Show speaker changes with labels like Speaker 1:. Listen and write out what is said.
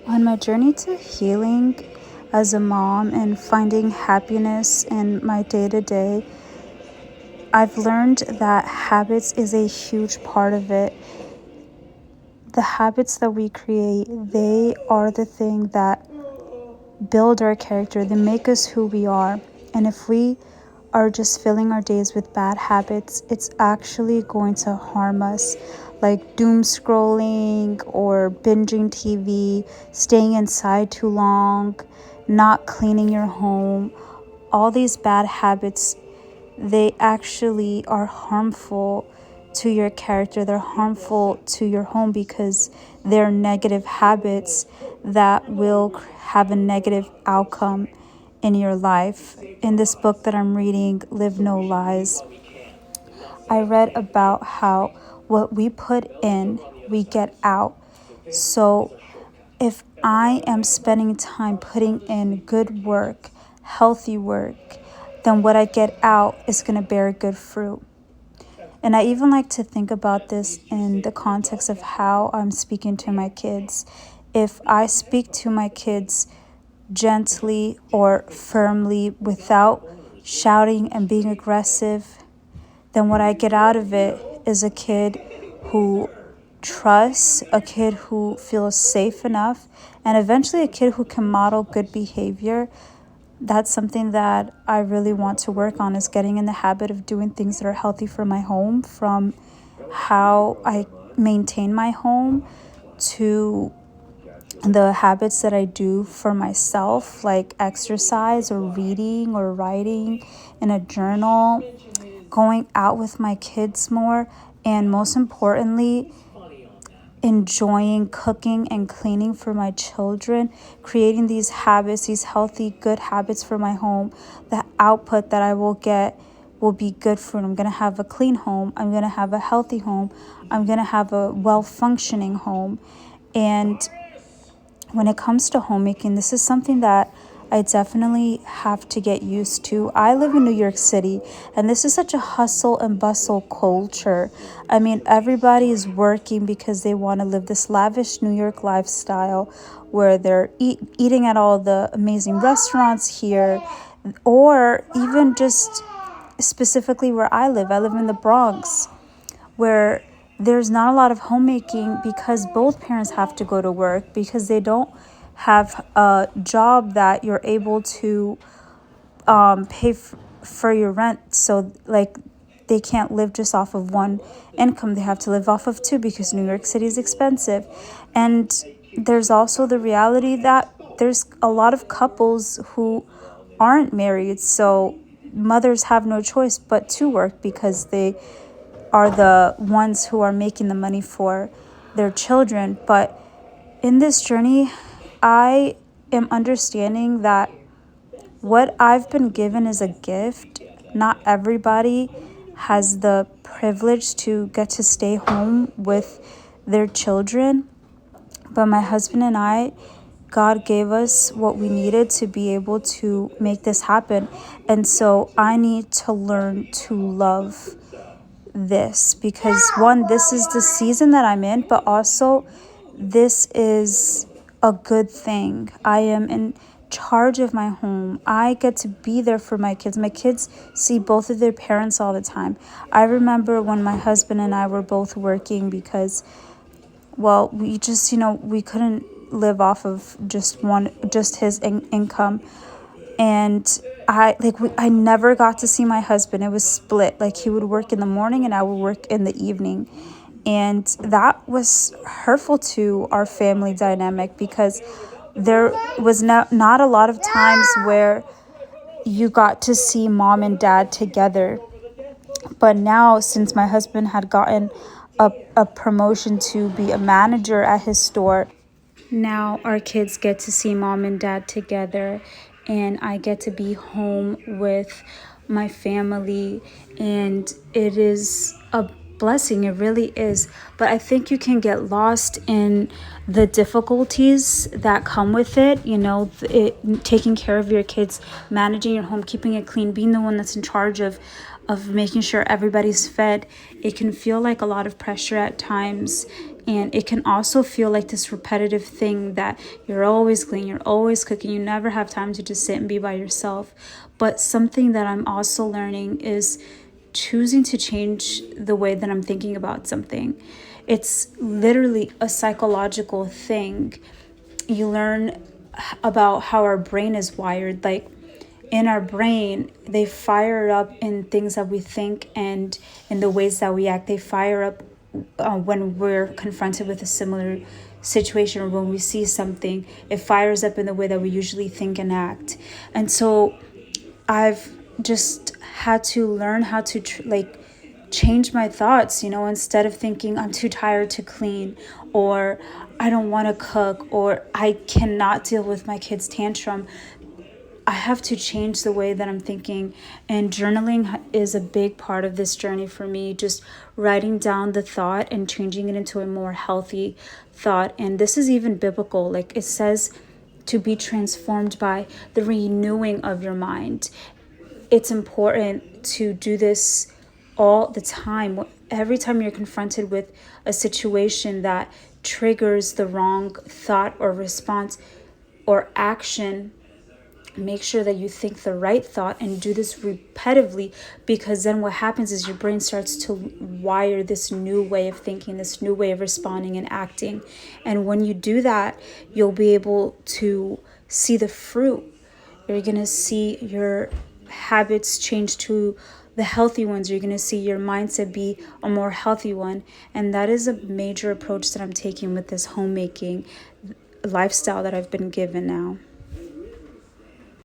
Speaker 1: On my journey to healing as a mom and finding happiness in my day to day, I've learned that habits is a huge part of it. The habits that we create, they are the thing that build our character, they make us who we are. And if we are just filling our days with bad habits, it's actually going to harm us. Like doom scrolling or binging TV, staying inside too long, not cleaning your home. All these bad habits, they actually are harmful to your character. They're harmful to your home because they're negative habits that will have a negative outcome in your life. In this book that I'm reading, Live No Lies, I read about how what we put in, we get out. So if I am spending time putting in good work, healthy work, then what I get out is going to bear good fruit. And I even like to think about this in the context of how I'm speaking to my kids. If I speak to my kids gently or firmly without shouting and being aggressive, then what I get out of it is a kid who trusts, a kid who feels safe enough, and eventually a kid who can model good behavior. That's something that I really want to work on, is getting in the habit of doing things that are healthy for my home, from how I maintain my home to the habits that I do for myself, like exercise or reading or writing in a journal, going out with my kids more, and most importantly, enjoying cooking and cleaning for my children, creating these habits, these healthy, good habits for my home. The output that I will get will be good food. I'm going to have a clean home. I'm going to have a healthy home. I'm going to have a well-functioning home. And when it comes to homemaking, this is something that I definitely have to get used to. I live in New York City, and this is such a hustle and bustle culture. I mean, everybody is working because they want to live this lavish New York lifestyle where they're eating at all the amazing restaurants here, or even just specifically where I live. I live in the Bronx, where there's not a lot of homemaking because both parents have to go to work, because they don't have a job that you're able to pay for your rent. So like they can't live just off of one income. They have to live off of two because New York City is expensive. And there's also the reality that there's a lot of couples who aren't married. So mothers have no choice but to work because they are the ones who are making the money for their children. But in this journey, I am understanding that what I've been given is a gift. Not everybody has the privilege to get to stay home with their children. But my husband and I, God gave us what we needed to be able to make this happen. And so I need to learn to love this, because one, this is the season that I'm in, but also this is a good thing. I am in charge of my home. I get to be there for my kids. My kids see both of their parents all the time. I remember when my husband and I were both working because, well, we just, we couldn't live off of just his income. And I never got to see my husband. It was split. Like, he would work in the morning and I would work in the evening. And that was hurtful to our family dynamic, because there was not a lot of times where you got to see mom and dad together. But now, since my husband had gotten a promotion to be a manager at his store, now our kids get to see mom and dad together, and I get to be home with my family, and it is a blessing. It really is. But I think you can get lost in the difficulties that come with it, taking care of your kids, managing your home, keeping it clean, being the one that's in charge of making sure everybody's fed. It can feel like a lot of pressure at times, And it can also feel like this repetitive thing that you're always cleaning, you're always cooking, you never have time to just sit and be by yourself. But something that I'm also learning is choosing to change the way that I'm thinking about something. It's literally a psychological thing. You learn about how our brain is wired. Like in our brain, they fire up in things that we think and in the ways that we act. They fire up when we're confronted with a similar situation, or when we see something, it fires up in the way that we usually think and act. And so I've just had to learn how to change my thoughts, instead of thinking I'm too tired to clean, or I don't want to cook, or I cannot deal with my kid's tantrum. I have to change the way that I'm thinking, and journaling is a big part of this journey for me. Just writing down the thought and changing it into a more healthy thought. And this is even biblical. Like it says to be transformed by the renewing of your mind. It's important to do this all the time. Every time you're confronted with a situation that triggers the wrong thought or response or action, make sure that you think the right thought and do this repetitively, because then what happens is your brain starts to wire this new way of thinking, this new way of responding and acting. And when you do that, you'll be able to see the fruit. You're going to see your habits change to the healthy ones. You're going to see your mindset be a more healthy one. And that is a major approach that I'm taking with this homemaking lifestyle that I've been given now.